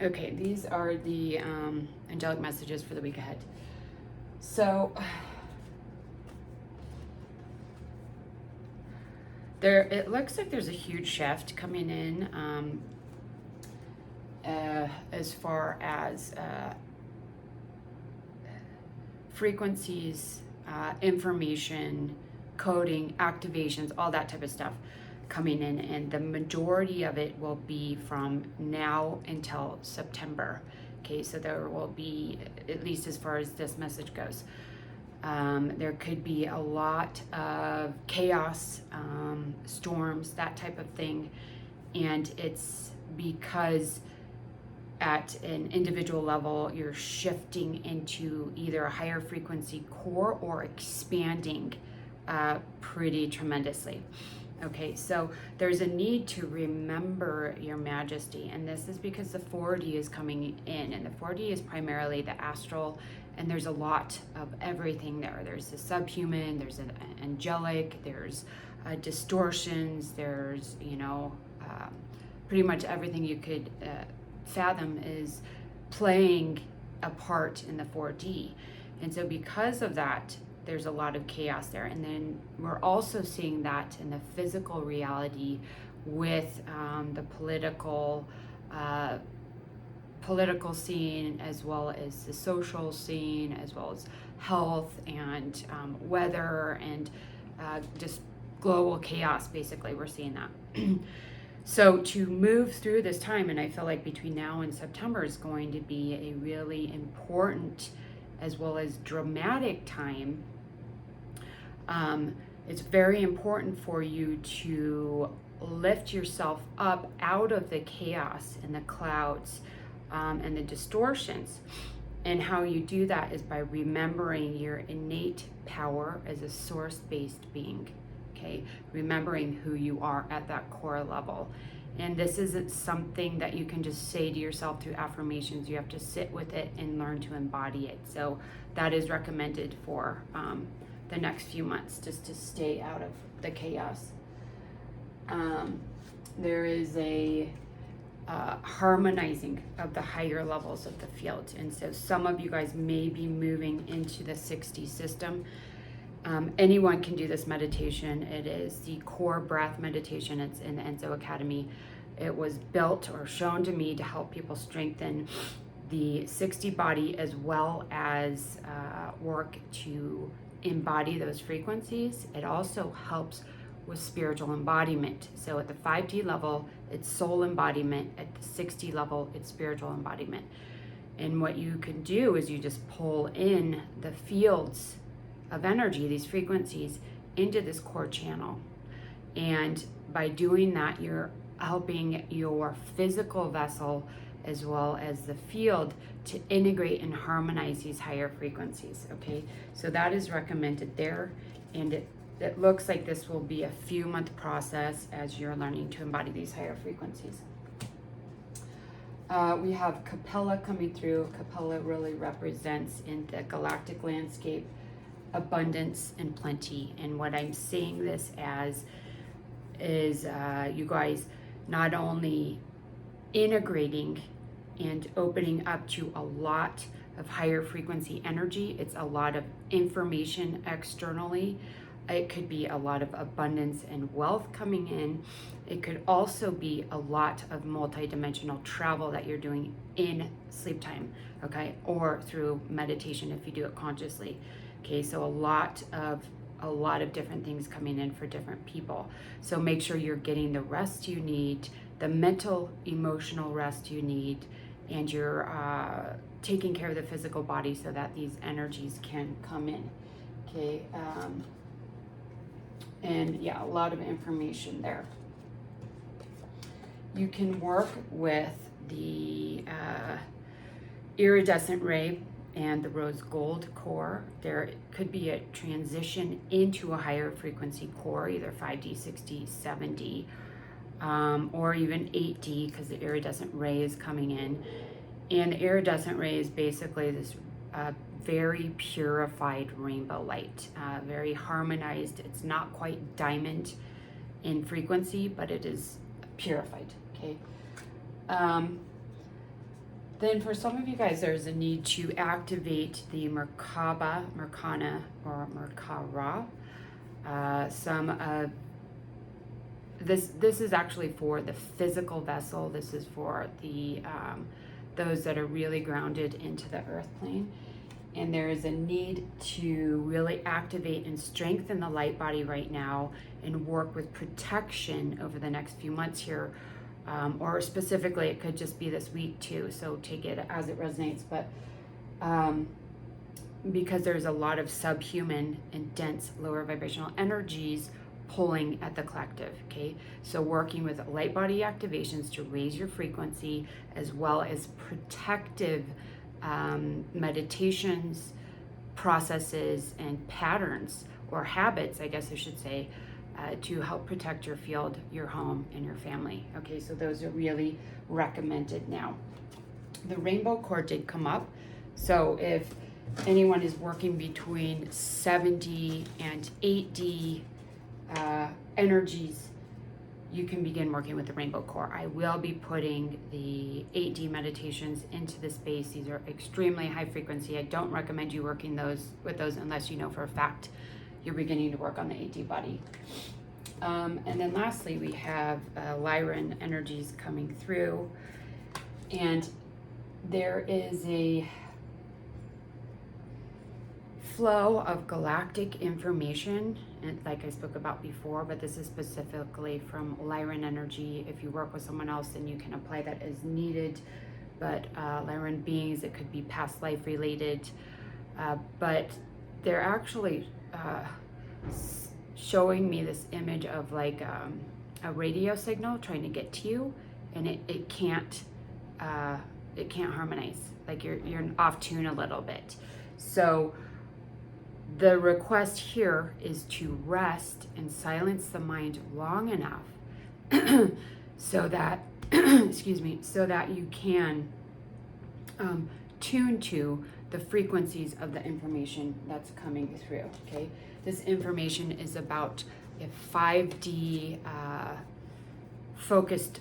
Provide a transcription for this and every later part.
Okay, these are the angelic messages for the week ahead. So it looks like there's a huge shift coming in as far as frequencies, information, coding, activations, all that type of stuff coming in, and the majority of it will be from now until September. Okay, so there will be, at least as far as this message goes, there could be a lot of chaos, storms, that type of thing, and it's because at an individual level, you're shifting into either a higher frequency core or expanding pretty tremendously. Okay, so there's a need to remember your majesty, and this is because the 4D is coming in, and the 4D is primarily the astral, and there's a lot of everything there. There's the subhuman, there's an angelic, there's distortions, there's, pretty much everything you could fathom is playing a part in the 4D. And so because of that, there's a lot of chaos there. And then we're also seeing that in the physical reality with the political scene, as well as the social scene, as well as health and weather and just global chaos. Basically, we're seeing that. So to move through this time, and I feel like between now and September is going to be a really important as well as dramatic time. It's very important for you to lift yourself up out of the chaos and the clouds and the distortions. And how you do that is by remembering your innate power as a source-based being. Okay, remembering who you are at that core level. And this isn't something that you can just say to yourself through affirmations. You have to sit with it and learn to embody it. So that is recommended for the next few months, just to stay out of the chaos. There is a harmonizing of the higher levels of the field. And so some of you guys may be moving into the 60 system. Anyone can do this meditation. It is the core breath meditation. It's in the Enzo Academy. It was built or shown to me to help people strengthen the 60 body, as well as work to embody those frequencies. It also helps with spiritual embodiment. So at the 5D level, it's soul embodiment. At the 60 level, it's spiritual embodiment. And what you can do is you just pull in the fields of energy, these frequencies, into this core channel. And by doing that, you're helping your physical vessel as well as the field to integrate and harmonize these higher frequencies. Okay, so that is recommended there. And it looks like this will be a few month process as you're learning to embody these higher frequencies. We have Capella coming through. Capella really represents in the galactic landscape abundance and plenty. And what I'm seeing this as is you guys not only integrating and opening up to a lot of higher frequency energy, it's a lot of information externally. It could be a lot of abundance and wealth coming in. It could also be a lot of multidimensional travel that you're doing in sleep time, okay, or through meditation if you do it consciously. Okay, so a lot of different things coming in for different people. So make sure you're getting the rest you need, the mental, emotional rest you need, and you're taking care of the physical body so that these energies can come in. Okay, and yeah, a lot of information there. You can work with the iridescent ray and the rose gold core. There could be a transition into a higher frequency core, either 5D, 6D, 7D, or even 8D, because the iridescent ray is coming in. And the iridescent ray is basically this very purified rainbow light, very harmonized. It's not quite diamond in frequency, but it is purified, okay? Then for some of you guys, there's a need to activate the Merkaba, Merkana, or Merkara. Some of this is actually for the physical vessel. This is for the those that are really grounded into the earth plane. And there is a need to really activate and strengthen the light body right now and work with protection over the next few months here. Or specifically, it could just be this week too. So take it as it resonates. But because there's a lot of subhuman and dense lower vibrational energies pulling at the collective, okay? So working with light body activations to raise your frequency, as well as protective meditations, processes, and patterns, or habits, I guess I should say, to help protect your field, your home, and your family. Okay, so those are really recommended now. The rainbow cord did come up. So if anyone is working between 7D and 8D energies, you can begin working with the rainbow core. I will be putting the 8D meditations into the space. These are extremely high frequency. I don't recommend you working with those unless you know for a fact you're beginning to work on the 8D body. And then lastly, we have Lyran energies coming through, and there is a flow of galactic information, and like I spoke about before, but this is specifically from Lyran energy. If you work with someone else, then you can apply that as needed. But Lyran beings, it could be past life related, but they're actually showing me this image of like a radio signal trying to get to you, and it can't harmonize. Like you're off tune a little bit. So the request here is to rest and silence the mind long enough so that excuse me, so that you can tune to the frequencies of the information that's coming through. Okay, this information is about a 5D focused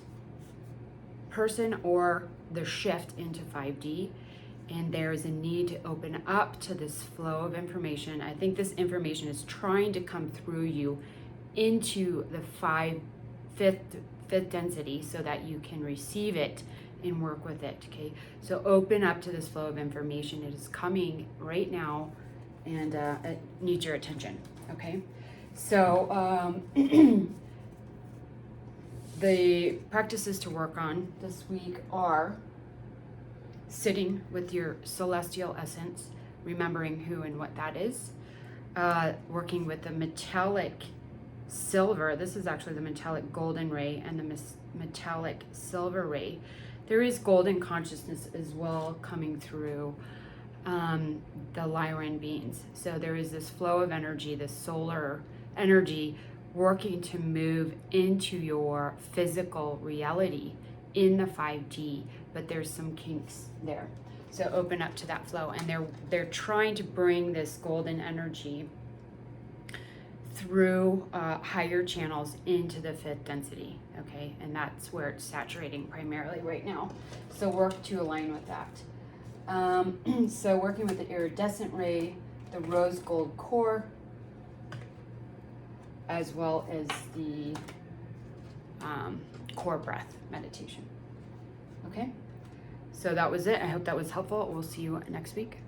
person, or the shift into 5D. And there's a need to open up to this flow of information. I think this information is trying to come through you into the fifth density so that you can receive it and work with it, okay? So open up to this flow of information. It is coming right now, and it needs your attention, okay? So the practices to work on this week are sitting with your celestial essence, remembering who and what that is, working with the metallic silver. This is actually the metallic golden ray and the metallic silver ray. There is golden consciousness as well coming through the Lyran beings. So there is this flow of energy, this solar energy working to move into your physical reality in the 5D, but there's some kinks there. So open up to that flow, and they're trying to bring this golden energy through higher channels into the 5th density, okay? And that's where it's saturating primarily right now. So work to align with that. So working with the iridescent ray, the rose gold core, as well as the core breath meditation. Okay, so that was it. I hope that was helpful. We'll see you next week.